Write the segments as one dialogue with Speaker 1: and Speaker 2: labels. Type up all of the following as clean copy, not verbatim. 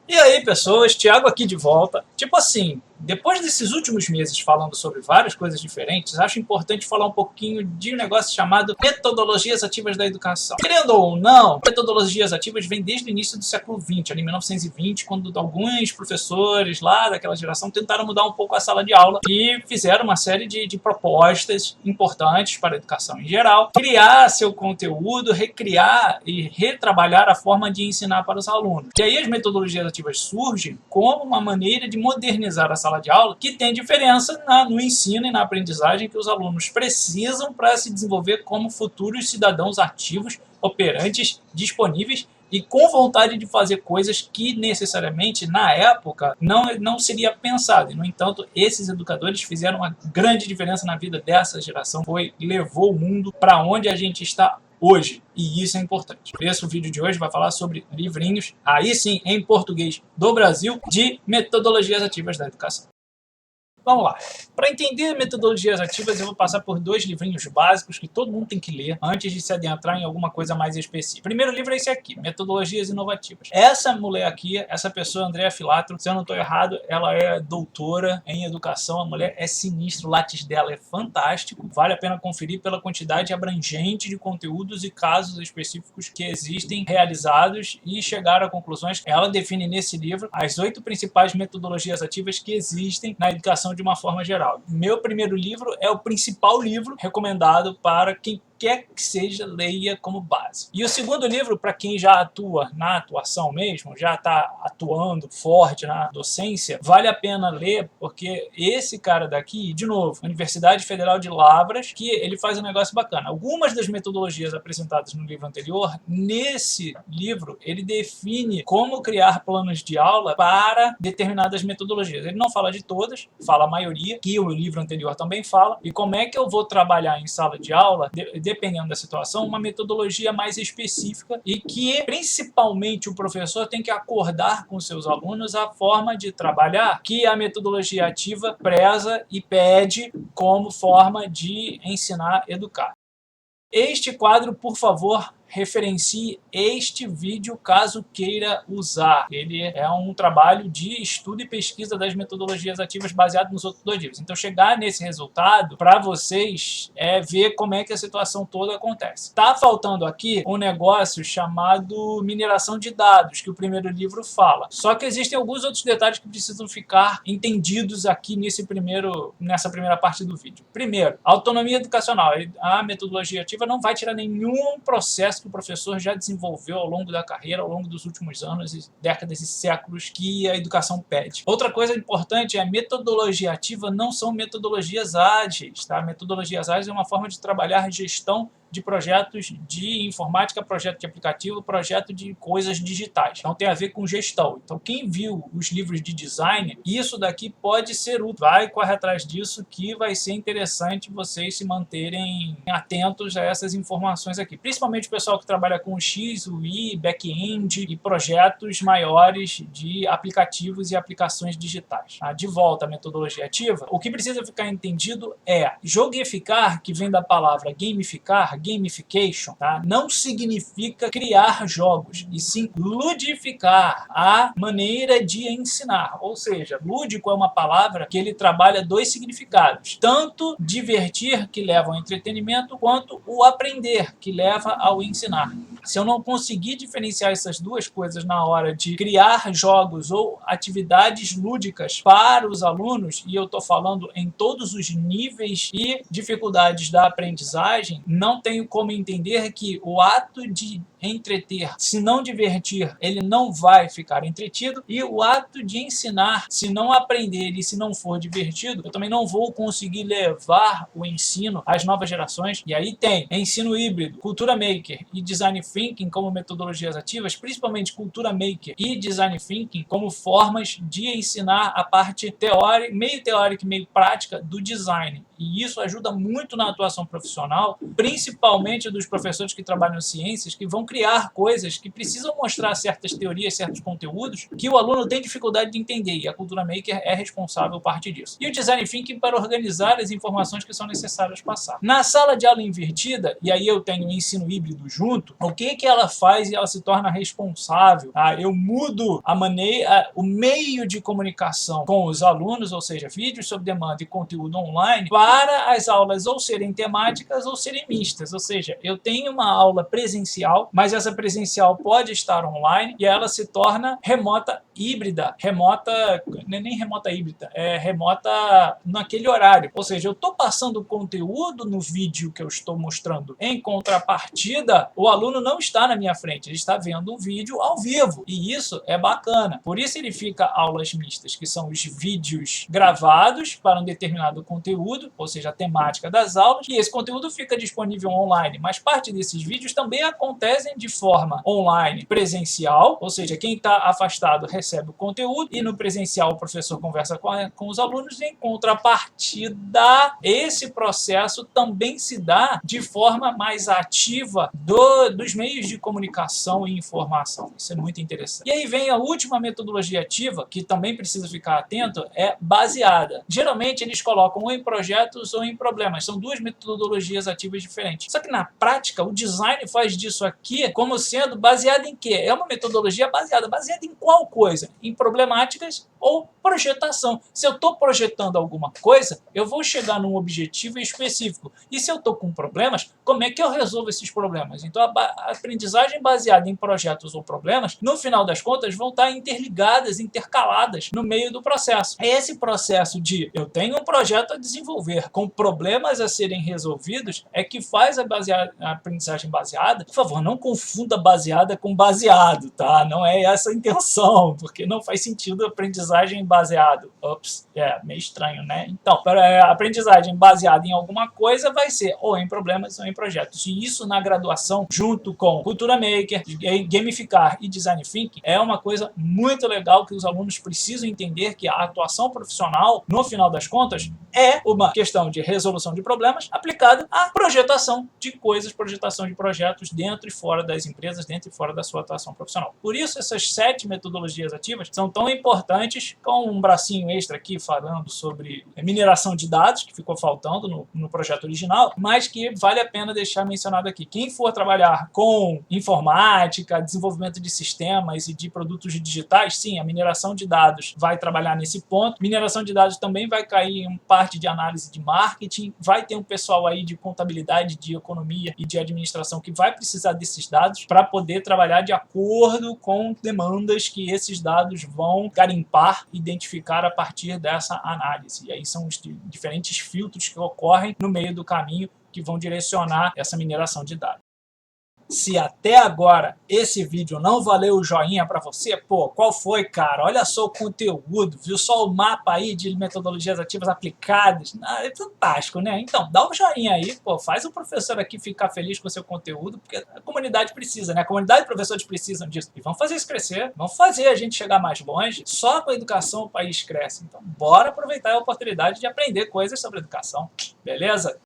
Speaker 1: E aí, pessoas, Thiago aqui de volta. Tipo assim, depois desses últimos meses falando sobre várias coisas diferentes, acho importante falar um pouquinho de um negócio chamado metodologias ativas da educação. Querendo ou não, metodologias ativas vêm desde o início do século XX, ali em 1920, quando alguns professores lá daquela geração tentaram mudar um pouco a sala de aula e fizeram uma série de propostas importantes para a educação em geral, criar seu conteúdo, recriar e retrabalhar a forma de ensinar para os alunos. E aí as metodologias ativas surgem como uma maneira de modernizar a sala de aula que tem diferença no ensino e na aprendizagem que os alunos precisam para se desenvolver como futuros cidadãos ativos, operantes, disponíveis e com vontade de fazer coisas que necessariamente na época não seria pensado. E, no entanto, esses educadores fizeram uma grande diferença na vida dessa geração, levou o mundo para onde a gente está hoje, e isso é importante. Esse vídeo de hoje vai falar sobre livrinhos, aí sim, em português do Brasil, de metodologias ativas da educação. Vamos lá. Para entender metodologias ativas, eu vou passar por dois livrinhos básicos que todo mundo tem que ler antes de se adentrar em alguma coisa mais específica. O primeiro livro é esse aqui, Metodologias Inovativas. Essa mulher aqui, essa pessoa, Andrea Filatro, se eu não estou errado, ela é doutora em educação. A mulher é sinistra, o látis dela é fantástico. Vale a pena conferir pela quantidade abrangente de conteúdos e casos específicos que existem realizados e chegar a conclusões. Ela define nesse livro as 8 principais metodologias ativas que existem na educação de uma forma geral. Meu primeiro livro é o principal livro recomendado para quem quer que seja, leia como base. E o segundo livro, para quem já atua na atuação mesmo, já está atuando forte na docência, vale a pena ler, porque esse cara daqui, de novo, Universidade Federal de Lavras, que ele faz um negócio bacana. Algumas das metodologias apresentadas no livro anterior, nesse livro, ele define como criar planos de aula para determinadas metodologias. Ele não fala de todas, fala a maioria, que o livro anterior também fala, e como é que eu vou trabalhar em sala de aula, dependendo da situação, uma metodologia mais específica e que, principalmente, o professor tem que acordar com seus alunos a forma de trabalhar que a metodologia ativa preza e pede como forma de ensinar, educar. Este quadro, por favor, referencie este vídeo caso queira usar. Ele é um trabalho de estudo e pesquisa das metodologias ativas baseado nos outros dois livros. Então, chegar nesse resultado para vocês é ver como é que a situação toda acontece. Tá faltando aqui um negócio chamado mineração de dados, que o primeiro livro fala. Só que existem alguns outros detalhes que precisam ficar entendidos aqui nessa primeira parte do vídeo. Primeiro, autonomia educacional. A metodologia ativa não vai tirar nenhum processo que o professor já desenvolveu ao longo da carreira, ao longo dos últimos anos, décadas e séculos que a educação pede. Outra coisa importante é a metodologia ativa não são metodologias ágeis, tá? Metodologias ágeis é uma forma de trabalhar gestão de projetos de informática, projeto de aplicativo, projeto de coisas digitais. Então tem a ver com gestão. Então quem viu os livros de design, isso daqui pode ser útil. Vai, corre atrás disso que vai ser interessante vocês se manterem atentos a essas informações aqui. Principalmente o pessoal que trabalha com X, UI, back-end e projetos maiores de aplicativos e aplicações digitais. De volta à metodologia ativa, o que precisa ficar entendido é jogificar, que vem da palavra gamificar, gamification, tá? Não significa criar jogos, e sim ludificar a maneira de ensinar. Ou seja, lúdico é uma palavra que ele trabalha dois significados, tanto divertir, que leva ao entretenimento, quanto o aprender, que leva ao ensinar. Se eu não conseguir diferenciar essas duas coisas na hora de criar jogos ou atividades lúdicas para os alunos, e eu estou falando em todos os níveis e dificuldades da aprendizagem, não tenho como entender que o ato de entreter, se não divertir, ele não vai ficar entretido, e o ato de ensinar, se não aprender e se não for divertido, eu também não vou conseguir levar o ensino às novas gerações. E aí tem ensino híbrido, cultura maker e design thinking como metodologias ativas, principalmente cultura maker e design thinking como formas de ensinar a parte teórica, meio prática do design. E isso ajuda muito na atuação profissional, principalmente dos professores que trabalham em ciências, que vão criar coisas que precisam mostrar certas teorias, certos conteúdos que o aluno tem dificuldade de entender, e a Cultura Maker é responsável por parte disso. E o Design Thinking para organizar as informações que são necessárias passar. Na sala de aula invertida, e aí eu tenho o ensino híbrido junto, o que ela faz e ela se torna responsável? Eu mudo a maneira, o meio de comunicação com os alunos, ou seja, vídeos sob demanda e conteúdo online, para as aulas ou serem temáticas ou serem mistas, ou seja, eu tenho uma aula presencial, mas essa presencial pode estar online e ela se torna remota híbrida, remota, nem remota híbrida, é remota naquele horário, ou seja, eu estou passando conteúdo no vídeo que eu estou mostrando, em contrapartida, o aluno não está na minha frente, ele está vendo um vídeo ao vivo, e isso é bacana, por isso ele fica aulas mistas, que são os vídeos gravados para um determinado conteúdo, ou seja, a temática das aulas, e esse conteúdo fica disponível online, mas parte desses vídeos também acontecem de forma online, presencial, ou seja, quem está afastado recebe o conteúdo, e no presencial o professor conversa com os alunos, e em contrapartida, esse processo também se dá de forma mais ativa dos meios de comunicação e informação. Isso é muito interessante. E aí vem a última metodologia ativa, que também precisa ficar atento, é baseada. Geralmente eles colocam ou em projetos ou em problemas. São duas metodologias ativas diferentes. Só que na prática, o design faz disso aqui como sendo baseado em quê? É uma metodologia baseada em qual coisa? Em problemáticas ou projetação. Se eu estou projetando alguma coisa, eu vou chegar num objetivo específico. E se eu estou com problemas, como é que eu resolvo esses problemas? Então, a aprendizagem baseada em projetos ou problemas, no final das contas, vão estar interligadas, intercaladas no meio do processo. Esse processo de eu tenho um projeto a desenvolver com problemas a serem resolvidos é que faz a aprendizagem baseada. Por favor, não confunda baseada com baseado, tá? Não é essa a intenção, porque não faz sentido a aprendizagem baseado. Ops, meio estranho, né? Então, para a aprendizagem baseada em alguma coisa vai ser ou em problemas ou em projetos. E isso na graduação, junto com Cultura Maker, Gamificar e Design Thinking, é uma coisa muito legal que os alunos precisam entender que a atuação profissional, no final das contas, é uma questão de resolução de problemas aplicada à projetação de coisas, projetação de projetos dentro e fora das empresas, dentro e fora da sua atuação profissional. Por isso, essas 7 metodologias ativas são tão importantes, com um bracinho extra aqui falando sobre mineração de dados, que ficou faltando no projeto original, mas que vale a pena deixar mencionado aqui. Quem for trabalhar com informática, desenvolvimento de sistemas e de produtos digitais, sim, a mineração de dados vai trabalhar nesse ponto. Mineração de dados também vai cair em parte de análise de marketing, vai ter um pessoal aí de contabilidade, de economia e de administração que vai precisar desses dados para poder trabalhar de acordo com demandas que esses dados vão garimpar, identificar a partir dessa análise. E aí são os diferentes filtros que ocorrem no meio do caminho que vão direcionar essa mineração de dados. Se até agora esse vídeo não valeu o joinha para você, pô, qual foi, cara? Olha só o conteúdo, viu só o mapa aí de metodologias ativas aplicadas? É fantástico, né? Então, dá um joinha aí, pô, faz o professor aqui ficar feliz com o seu conteúdo, porque a comunidade precisa, né? A comunidade de professores precisam disso. E vamos fazer isso crescer, vamos fazer a gente chegar mais longe. Só com a educação o país cresce. Então, bora aproveitar a oportunidade de aprender coisas sobre educação, beleza?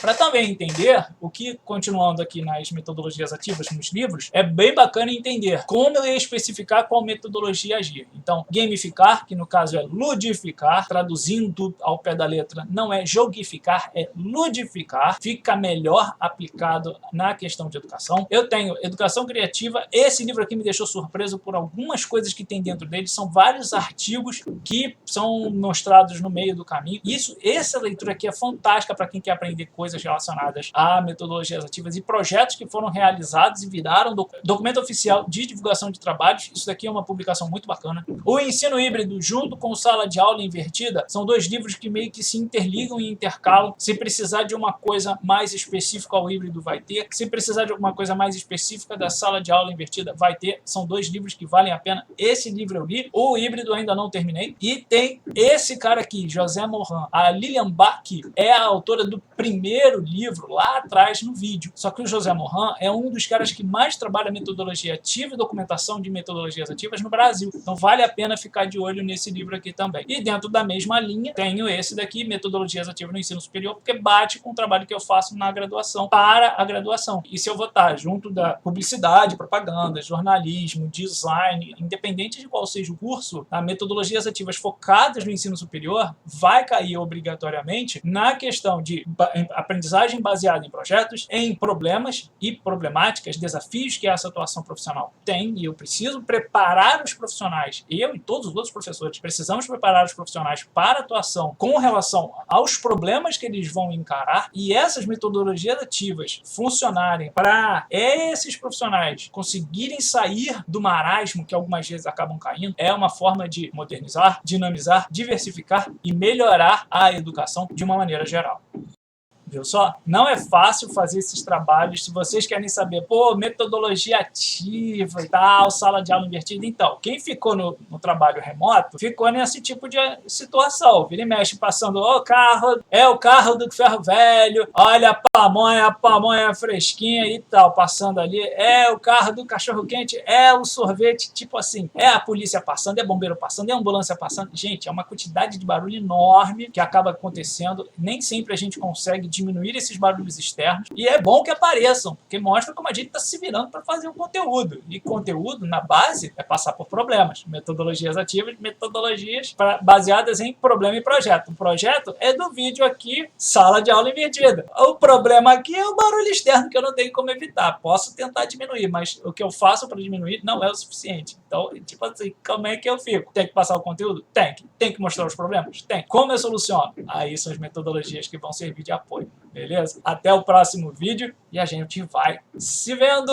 Speaker 1: Para também entender o que, continuando aqui nas metodologias ativas nos livros, é bem bacana entender como eu ia especificar qual metodologia agir. Então, gamificar, que no caso é ludificar, traduzindo ao pé da letra, não é jogificar, é ludificar, fica melhor aplicado na questão de educação. Eu tenho Educação Criativa, esse livro aqui me deixou surpreso por algumas coisas que tem dentro dele, são vários artigos que são mostrados no meio do caminho. Essa leitura aqui é fantástica para quem quer aprender coisas relacionadas a metodologias ativas e projetos que foram realizados e viraram documento oficial de divulgação de trabalhos. Isso daqui é uma publicação muito bacana. O Ensino Híbrido, junto com Sala de Aula Invertida, são 2 livros que meio que se interligam e intercalam. Se precisar de uma coisa mais específica ao híbrido, vai ter. Se precisar de alguma coisa mais específica da Sala de Aula Invertida, vai ter. São 2 livros que valem a pena. Esse livro eu li, o híbrido ainda não terminei. E tem esse cara aqui, José Morin. A Lilian Bach é a autora do primeiro primeiro livro lá atrás no vídeo. Só que o José Morin é um dos caras que mais trabalha metodologia ativa e documentação de metodologias ativas no Brasil. Então vale a pena ficar de olho nesse livro aqui também. E dentro da mesma linha, tenho esse daqui, Metodologias Ativas no Ensino Superior, porque bate com o trabalho que eu faço na graduação, para a graduação. E se eu vou estar junto da publicidade, propaganda, jornalismo, design, independente de qual seja o curso, a metodologias ativas focadas no ensino superior vai cair obrigatoriamente na questão de aprendizagem baseada em projetos, em problemas e problemáticas, desafios que essa atuação profissional tem, e eu preciso preparar os profissionais, eu e todos os outros professores, precisamos preparar os profissionais para a atuação com relação aos problemas que eles vão encarar, e essas metodologias ativas funcionarem para esses profissionais conseguirem sair do marasmo que algumas vezes acabam caindo, é uma forma de modernizar, dinamizar, diversificar e melhorar a educação de uma maneira geral. Viu só? Não é fácil fazer esses trabalhos. Se vocês querem saber, pô, metodologia ativa e tal, sala de aula invertida, então, quem ficou no trabalho remoto, ficou nesse tipo de situação. Vira e mexe passando, o carro, é o carro do ferro velho, olha a pamonha fresquinha e tal, passando ali, é o carro do cachorro quente, é o sorvete, tipo assim, é a polícia passando, é bombeiro passando, é a ambulância passando. Gente, é uma quantidade de barulho enorme que acaba acontecendo. Nem sempre a gente consegue diminuir esses barulhos externos, e é bom que apareçam, porque mostra como a gente está se virando para fazer um conteúdo, e conteúdo, na base, é passar por problemas, metodologias ativas, metodologias baseadas em problema e projeto. O projeto é do vídeo aqui, sala de aula invertida. O problema aqui é o barulho externo, que eu não tenho como evitar. Posso tentar diminuir, mas o que eu faço para diminuir não é o suficiente. Então, tipo assim, como é que eu fico? Tem que passar o conteúdo? Tem. Tem que mostrar os problemas? Tem. Como eu soluciono? Aí são as metodologias que vão servir de apoio. Beleza? Até o próximo vídeo e a gente vai se vendo!